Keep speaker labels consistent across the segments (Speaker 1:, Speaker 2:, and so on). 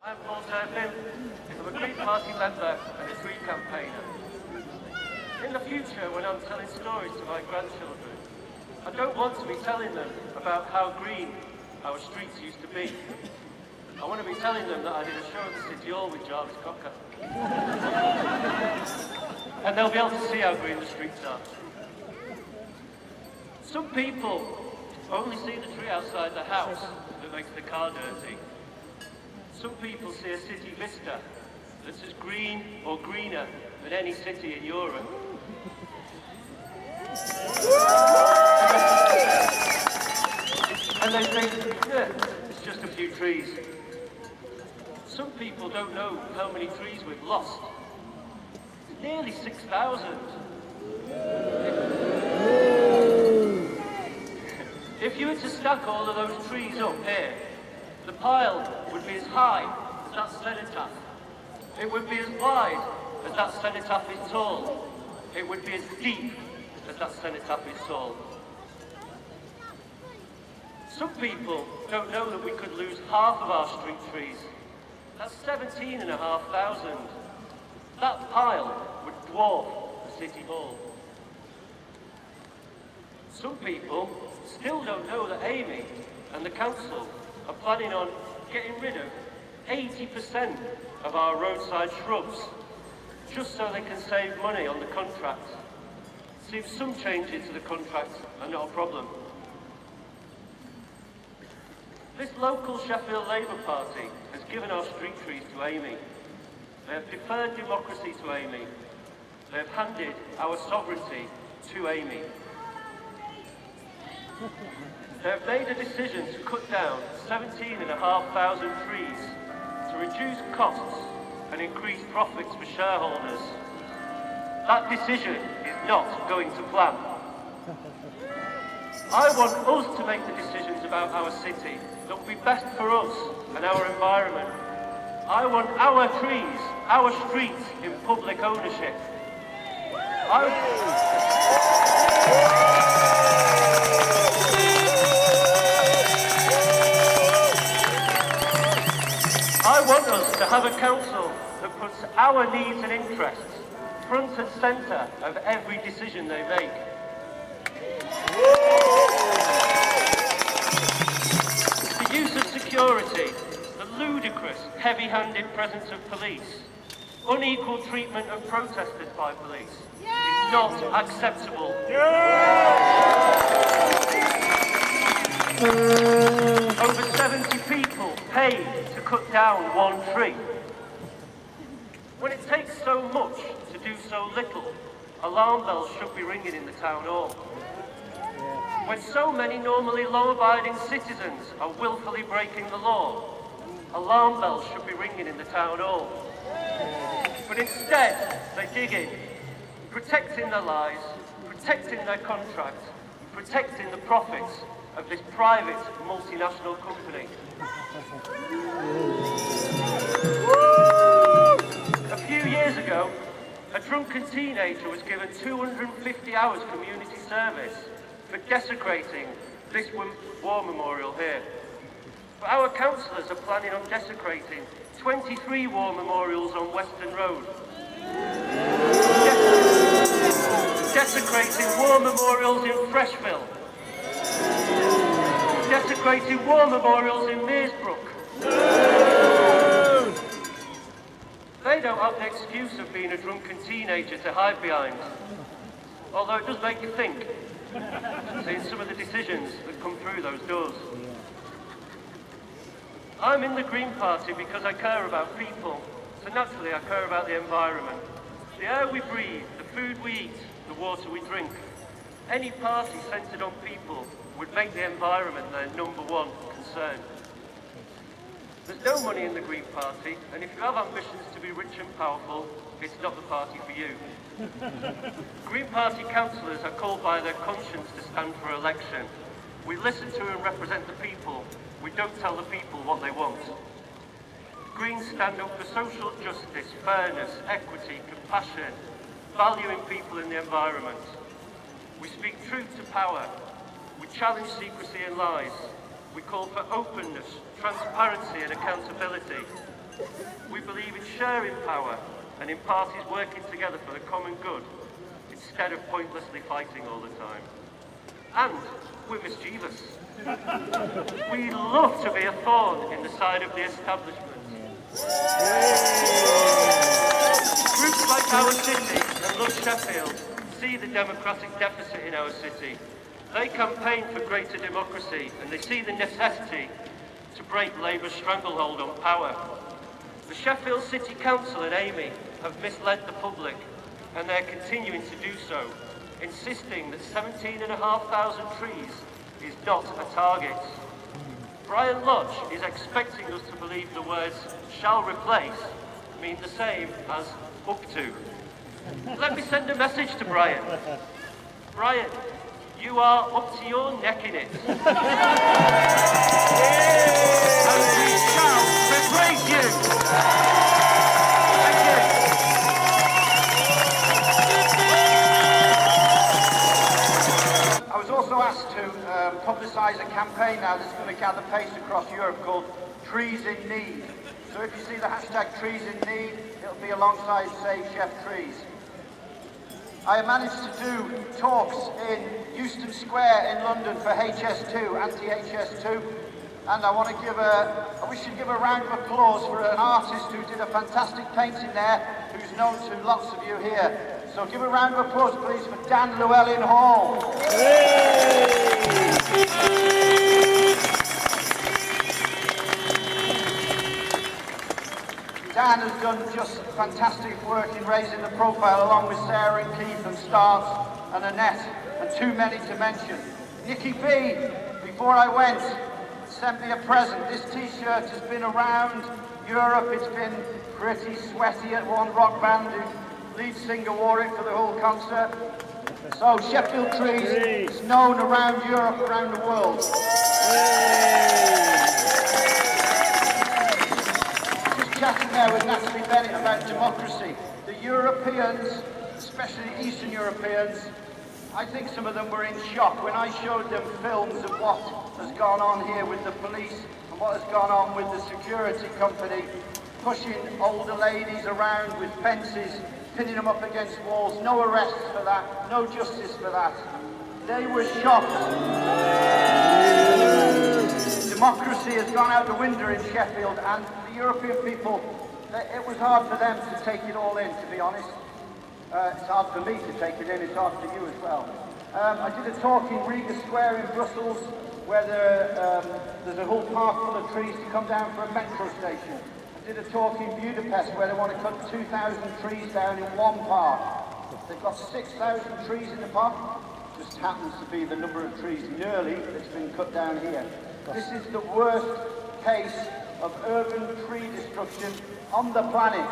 Speaker 1: I'm Turpin. I'm a Green Party member and a Green campaigner. In the future, when I'm telling stories to my grandchildren, I don't want to be telling them about how green our streets used to be. I want to be telling them that I did a show at the City Hall with Jarvis Cocker. And they'll be able to see how green the streets are. Some people only see the tree outside the house that makes the car dirty. Some people see a city vista that's as green or greener than any city in Europe. And they think, yeah, it's just a few trees. Some people don't know how many trees we've lost. Nearly 6,000. If you were to stack all of those trees up here, the pile would be as high as that cenotaph. It would be as wide as that cenotaph is tall. It would be as deep as that cenotaph is tall. Some people don't know that we could lose half of our street trees. That's 17,500. That pile would dwarf the City Hall. Some people still don't know that Amy and the council are planning on getting rid of 80% of our roadside shrubs, just so they can save money on the contract. Seems some changes to the contract are not a problem. This local Sheffield Labour Party has given our street trees to Amy. They have deferred democracy to Amy. They have handed our sovereignty to Amy. They have made a decision to cut down 17,500 trees to reduce costs and increase profits for shareholders. That decision is not going to plan. I want us to make the decisions about our city that will be best for us and our environment. I want our trees, our streets in public ownership. I want us to have a council that puts our needs and interests front and centre of every decision they make. The use of security, the ludicrous, heavy-handed presence of police, unequal treatment of protesters by police is not acceptable. Over 70 people paid to cut down one tree. When it takes so much to do so little, alarm bells should be ringing in the town hall. When so many normally law-abiding citizens are willfully breaking the law, alarm bells should be ringing in the town hall. But instead, they dig in, protecting their lives, protecting their contract, protecting the profits of this private multinational company. A few years ago, a drunken teenager was given 250 hours community service for desecrating this war memorial here. But our councillors are planning on desecrating 23 war memorials on Western Road. Desecrating war memorials in Freshville. Desecrating war memorials in Meersbrook. They don't have the excuse of being a drunken teenager to hide behind. Although it does make you think, seeing some of the decisions that come through those doors. I'm in the Green Party because I care about people, so naturally I care about the environment. The air we breathe, the food we eat, the water we drink. Any party centred on people would make the environment their number one concern. There's no money in the Green Party, and if you have ambitions to be rich and powerful, it's not the party for you. Green Party councillors are called by their conscience to stand for election. We listen to and represent the people. We don't tell the people what they want. Greens stand up for social justice, fairness, equity, compassion, valuing people in the environment. We speak truth to power. We challenge secrecy and lies. We call for openness, transparency and accountability. We believe in sharing power and in parties working together for the common good, instead of pointlessly fighting all the time. And we're mischievous. We love to be a thorn in the side of the establishment. Groups like Our City and Love Sheffield see the democratic deficit in our city. They campaign for greater democracy and they see the necessity to break Labour's stranglehold on power. The Sheffield City Council and Amy have misled the public, and they're continuing to do so, insisting that 17,500 trees is not a target. Brian Lodge is expecting us to believe the words "shall replace" mean the same as "up to." Let me send a message to Brian. Brian, you are up to your neck in it. And we shall replace you. Thank you.
Speaker 2: I was also asked to publicise a campaign now that's going to gather pace across Europe called Trees in Need. So if you see the hashtag Trees in Need, it'll be alongside Save Chef Trees. I managed to do talks in Euston Square in London for HS2, anti-HS2, and I wish to give a round of applause for an artist who did a fantastic painting there, who's known to lots of you here. So give a round of applause, please, for Dan Llewellyn Hall. Dan has done just fantastic work in raising the profile, along with Sarah and Keith and Starts and Annette, and too many to mention. Nikki B, before I went, sent me a present. This t-shirt has been around Europe. It's been pretty sweaty at one rock band. The lead singer wore it for the whole concert. So Sheffield Trees is known around Europe, around the world. Just chatting there with Natalie Bennett about democracy. The Europeans, especially Eastern Europeans, I think some of them were in shock when I showed them films of what has gone on here with the police and what has gone on with the security company, pushing older ladies around with fences, pinning them up against walls. No arrests for that, no justice for that. They were shocked. Democracy has gone out the window in Sheffield, and the European people, it was hard for them to take it all in, to be honest. It's hard for me to take it in, it's hard for you as well. I did a talk in Riga Square in Brussels, where there's a whole park full of trees to come down for a metro station. I did a talk in Budapest, where they want to cut 2,000 trees down in one park. They've got 6,000 trees in the park. Just happens to be the number of trees nearly that's been cut down here. This is the worst case of urban tree destruction on the planet.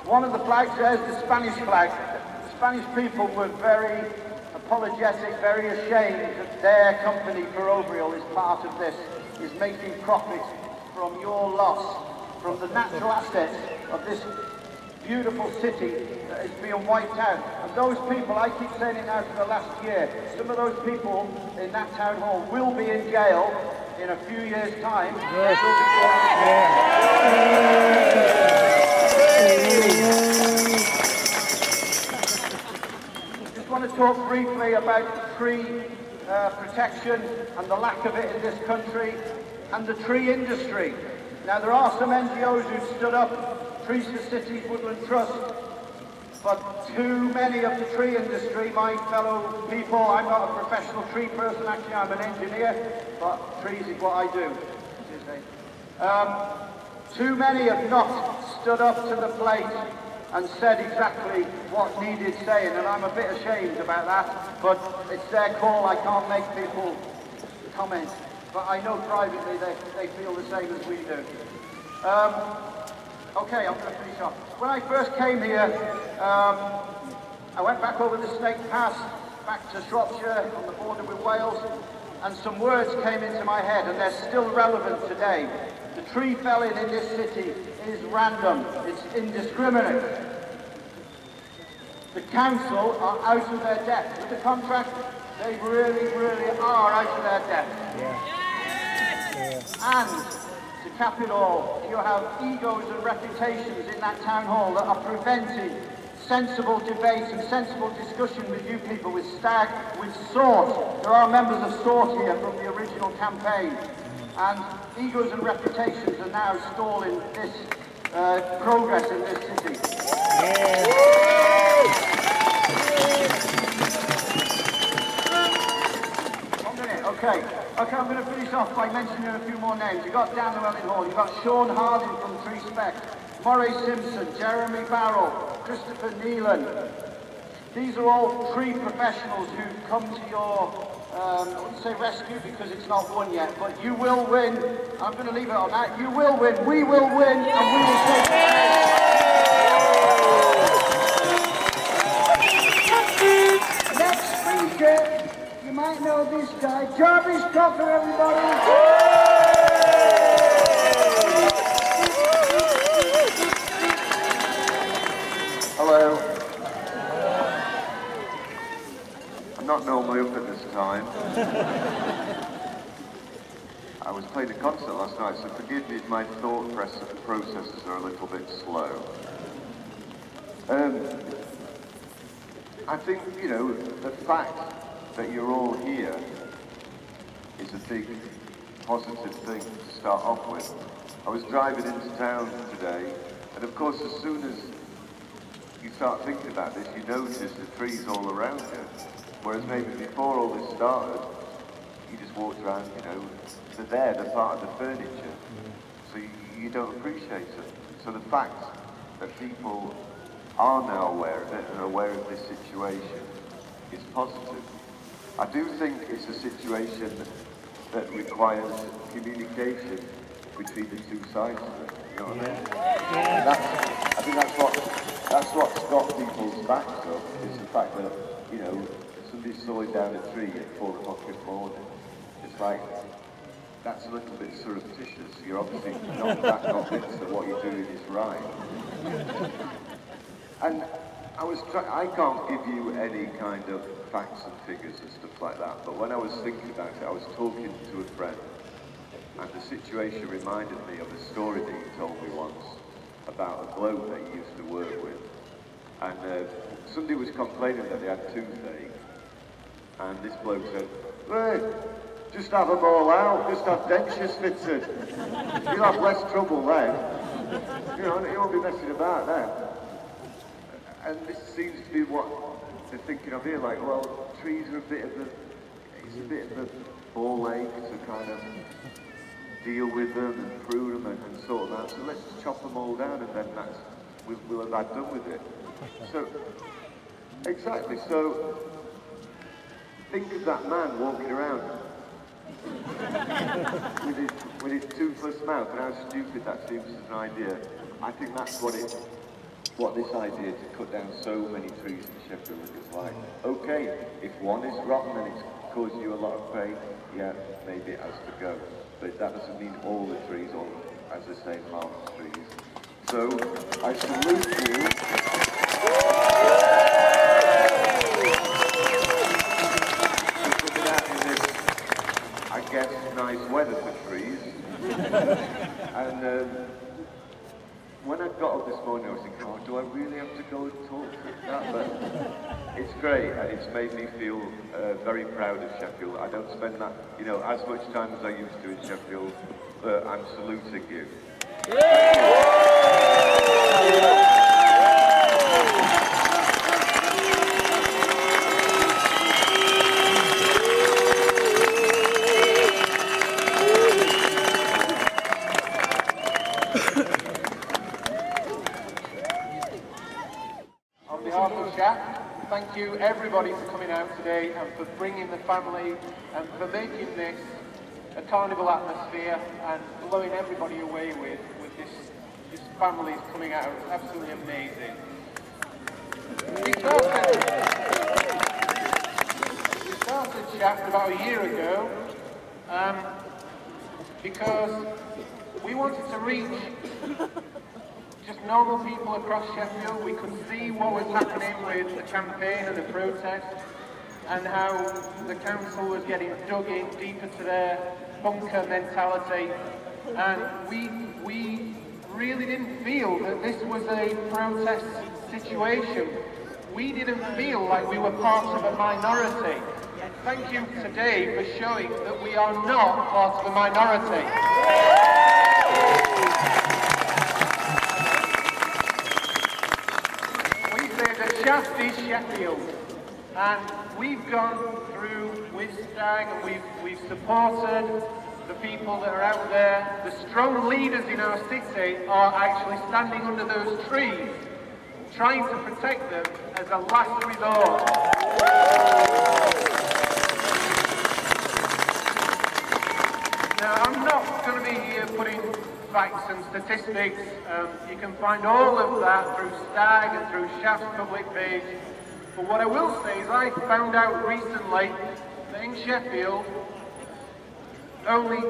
Speaker 2: One of the flags there is the Spanish flag. The Spanish people were very apologetic, very ashamed that their company, Ferrovial, is part of this, is making profit from your loss, from the natural assets of this beautiful city that is being wiped out. And those people, I keep saying it now for the last year, some of those people in that town hall will be in jail in a few years' time. Yes. Just want to talk briefly about tree protection and the lack of it in this country, and the tree industry. Now, there are some NGOs who've stood up, Trees for Cities, Woodland Trust, but too many of the tree industry, my fellow people, I'm not a professional tree person, actually I'm an engineer, but trees is what I do. Too many have not stood up to the plate and said exactly what needed saying, and I'm a bit ashamed about that, but it's their call, I can't make people comment. But I know privately they feel the same as we do. Okay, I'm going to finish off. When I first came here, I went back over the Snake Pass, back to Shropshire on the border with Wales, and some words came into my head, and they're still relevant today. The tree felling in this city is random, it's indiscriminate. The council are out of their depth. With the contract, they really, really are out of their depth. And to cap it all, you have egos and reputations in that town hall that are preventing sensible debate and sensible discussion with you people, with STAG, with SORT. There are members of SORT here from the original campaign. And egos and reputations are now stalling this progress in this city. Okay, I'm going to finish off by mentioning a few more names. You've got Dan Llewellyn Hall, you've got Sean Harding from Tree Spec, Moray Simpson, Jeremy Barrow, Christopher Neelan. These are all tree professionals who've come to your, I wouldn't say rescue because it's not won yet, but you will win. I'm going to leave it on that. You will win, we will win, and we will take it.
Speaker 3: Next speaker. You might know this guy, Jarvis Cocker, everybody.
Speaker 4: Hello. I'm not normally up at this time. I was playing a concert last night, so forgive me if my thought processes are a little bit slow. I think, you know, the fact that you're all here is a big positive thing to start off with. I was driving into town today, and of course as soon as you start thinking about this, you notice the trees all around you. Whereas maybe before all this started, you just walked around, you know, they're part of the furniture, so you don't appreciate it. So the fact that people are now aware of it and aware of this situation is positive. I do think it's a situation that requires communication between the two sides of it. You know what I mean? I think that's what's got people's backs up, is the fact that, you know, somebody's sawing down a tree at 4 o'clock in the morning. It's like, that's a little bit surreptitious. You're obviously not that convinced that what you're doing is right. And I can't give you any kind of facts and figures and stuff like that, but when I was thinking about it, I was talking to a friend, and the situation reminded me of a story that he told me once about a bloke that he used to work with. And somebody was complaining that they had toothache, and this bloke said, "Hey, just have them all out, just have dentures fitted. You'll have less trouble then. You know, you won't be messing about then." And this seems to be what they're thinking of here, like, well, trees are it's a bit of a ball ache to kind of deal with them and prune them and sort them out, so let's chop them all down and then we'll have had done with it. So, exactly, so think of that man walking around with his toothless mouth and how stupid that seems as an idea. I think that's what this idea to cut down so many trees in Sheffield is like. Okay, if one is rotten and it's causing you a lot of pain, yeah, maybe it has to go. But that doesn't mean all the trees, or as they say, harmless trees. So, I salute you. Looking out in this, I guess, nice weather for trees. And when I got up this morning, I was thinking, oh, do I really have to go and talk to that? But it's great, and it's made me feel very proud of Sheffield. I don't spend that, you know, as much time as I used to in Sheffield, but I'm saluting you.
Speaker 5: Thank you everybody for coming out today and for bringing the family and for making this a carnival atmosphere and blowing everybody away with this families coming out. It's absolutely amazing. We started Shaft about a year ago because we wanted to reach just normal people across Sheffield. We could see what was happening with the campaign and the protest, and how the council was getting dug in deeper to their bunker mentality. And we really didn't feel that this was a protest situation. We didn't feel like we were part of a minority. And thank you today for showing that we are not part of a minority. We say that Shaft is Sheffield, and we've gone through with Stag, and we've supported the people that are out there. The strong leaders in our city are actually standing under those trees, trying to protect them as a last resort. Now, I'm not going to be here putting facts and statistics. You can find all of that through Stag and through Shaft's public page. But what I will say is I found out recently that in Sheffield, only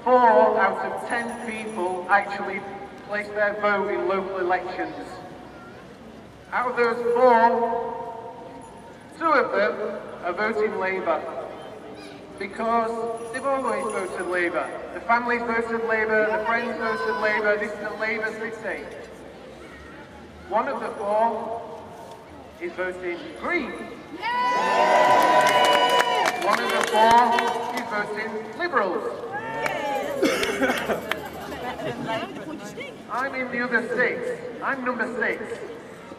Speaker 5: 4 out of 10 people actually place their vote in local elections. Out of those 4, 2 of them are voting Labour, because they've always voted Labour. The families voted Labour, the friends voted Labour, this is a Labour city. 1 of the 4 is voting Green. 1 of the 4 is voting Liberals. I'm in the other 6. I'm number 6.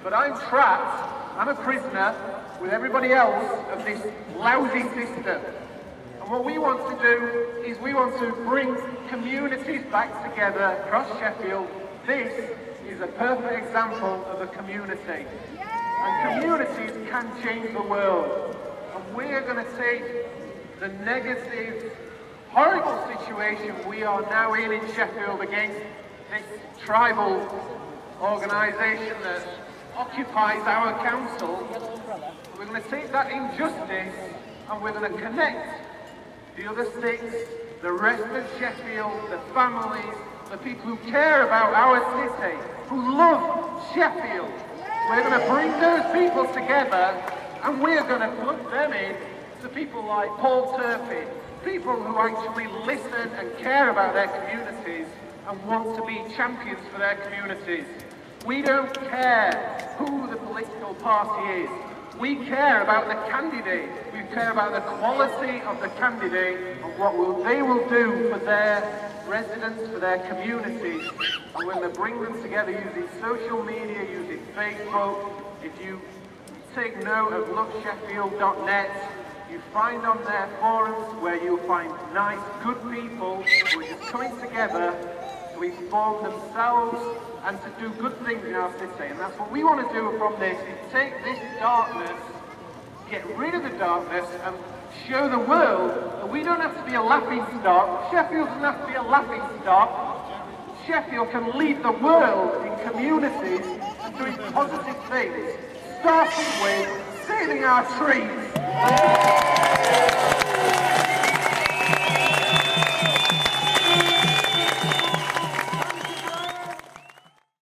Speaker 5: But I'm trapped, I'm a prisoner with everybody else of this lousy system. And what we want to do is we want to bring communities back together across Sheffield. This is a perfect example of a community. And communities can change the world. And we're going to take the negative, horrible situation we are now in Sheffield against this tribal organisation that occupies our council. We're going to take that injustice and we're going to connect the other 6, the rest of Sheffield, the families, the people who care about our city, who love Sheffield. We're going to bring those people together and we're going to plug them in to people like Paul Turpin, people who actually listen and care about their communities and want to be champions for their communities. We don't care who the political party is. We care about the candidate. We care about the quality of the candidate and what they will do for their residents, for their communities. And when they bring them together using social media, using Facebook, if you take note of looksheffield.net, you find on their forums where you'll find nice, good people who are just coming together to inform themselves and to do good things in our city. And that's what we want to do from this, is take this darkness, get rid of the darkness and show the world that we don't have to be a laughing stock. Sheffield doesn't have to be a laughing stock. Sheffield can lead the world in communities and doing positive things, starting with saving our trees.